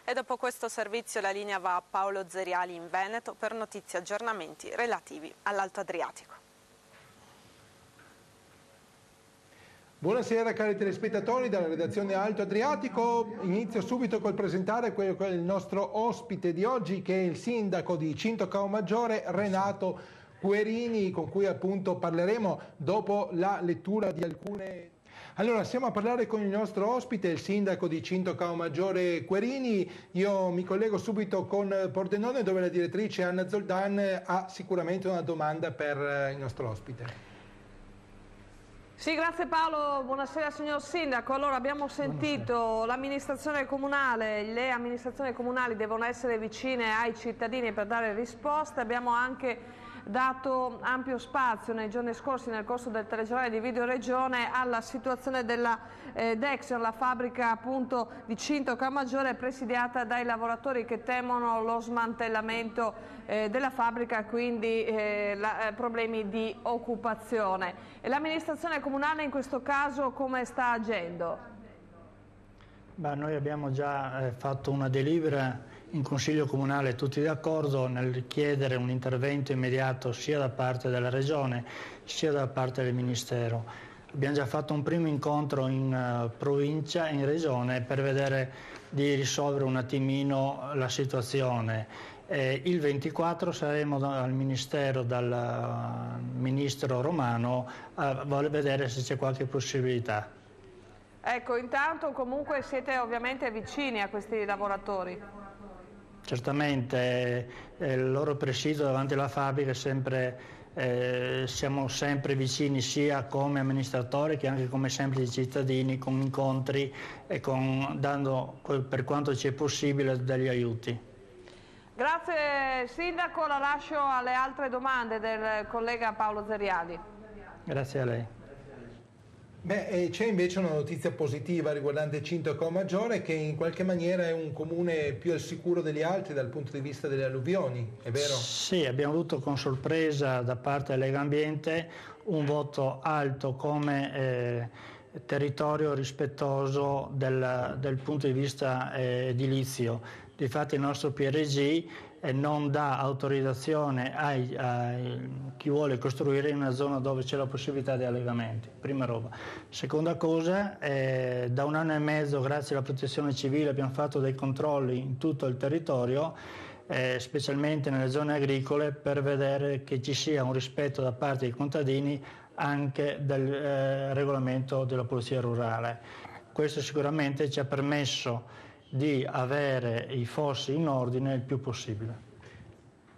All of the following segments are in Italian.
E dopo questo servizio la linea va a Paolo Zeriali in Veneto per notizie e aggiornamenti relativi all'Alto Adriatico. Buonasera cari telespettatori dalla redazione Alto Adriatico. Inizio subito col presentare quello che è il nostro ospite di oggi, che è il sindaco di Cinto Caomaggiore, Renato Querini, con cui appunto parleremo dopo la lettura di alcune... Allora, siamo a parlare con il nostro ospite, il sindaco di Cinto Caomaggiore Querini. Io mi collego subito con Pordenone, dove la direttrice Anna Zoldan ha sicuramente una domanda per il nostro ospite. Sì, grazie Paolo, buonasera signor Sindaco. Allora abbiamo sentito l'amministrazione comunale, le amministrazioni comunali devono essere vicine ai cittadini per dare risposte, abbiamo anche dato ampio spazio nei giorni scorsi nel corso del telegiornale di Video Regione alla situazione della Dexion, la fabbrica appunto di Cinto Caomaggiore presidiata dai lavoratori che temono lo smantellamento della fabbrica, quindi problemi di occupazione. E l'amministrazione comunale in questo caso come sta agendo? Noi abbiamo già fatto una delibera in Consiglio Comunale, tutti d'accordo nel chiedere un intervento immediato sia da parte della Regione sia da parte del Ministero. Abbiamo già fatto un primo incontro in provincia e in Regione per vedere di risolvere un attimino la situazione. Il 24 saremo al Ministero dal Ministro Romano a vedere se c'è qualche possibilità. Ecco, intanto comunque siete ovviamente vicini a questi lavoratori. Certamente, il loro presidio davanti alla fabbrica siamo sempre vicini sia come amministratori che anche come semplici cittadini, con incontri e dando per quanto ci è possibile degli aiuti. Grazie Sindaco, la lascio alle altre domande del collega Paolo Zeriali. Grazie a lei. C'è invece una notizia positiva riguardante Cinto Caomaggiore, che in qualche maniera è un comune più al sicuro degli altri dal punto di vista delle alluvioni, è vero? Sì, abbiamo avuto con sorpresa da parte della Lega Ambiente un voto alto come territorio rispettoso del punto di vista edilizio. Difatti il nostro PRG non dà autorizzazione a chi vuole costruire in una zona dove c'è la possibilità di allegamenti, prima roba. Seconda cosa, da 1 anno e mezzo grazie alla protezione civile abbiamo fatto dei controlli in tutto il territorio, specialmente nelle zone agricole, per vedere che ci sia un rispetto da parte dei contadini anche del regolamento della polizia rurale. Questo sicuramente ci ha permesso di avere i fossi in ordine il più possibile.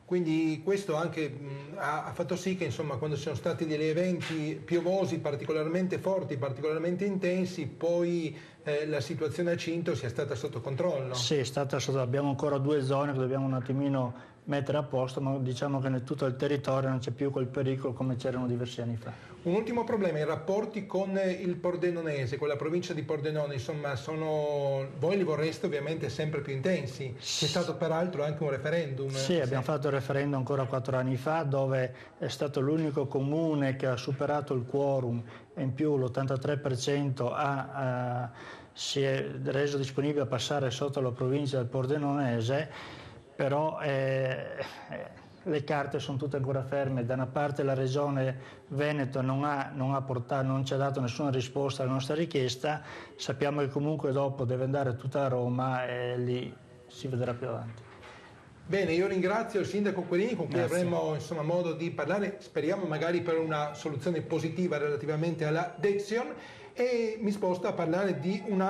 Quindi questo anche ha fatto sì che insomma, quando ci sono stati degli eventi piovosi particolarmente forti, particolarmente intensi, poi la situazione a Cinto sia stata sotto controllo. Sì, abbiamo ancora 2 zone che dobbiamo un attimino mettere a posto, ma diciamo che in tutto il territorio non c'è più quel pericolo come c'erano diversi anni fa. Un ultimo problema, i rapporti con il Pordenonese, con la provincia di Pordenone, insomma, voi li vorreste ovviamente sempre più intensi. C'è stato peraltro anche un referendum. Sì, abbiamo fatto il referendum ancora 4 anni fa, dove è stato l'unico comune che ha superato il quorum e in più l'83% si è reso disponibile a passare sotto la provincia del Pordenonese, però le carte sono tutte ancora ferme. Da una parte la regione Veneto non ci ha dato nessuna risposta alla nostra richiesta, sappiamo che comunque dopo deve andare tutta a Roma e lì si vedrà più avanti. Bene, io ringrazio il sindaco Querini, con cui avremo insomma, modo di parlare, speriamo magari per una soluzione positiva relativamente alla Dexion, e mi sposto a parlare di un altro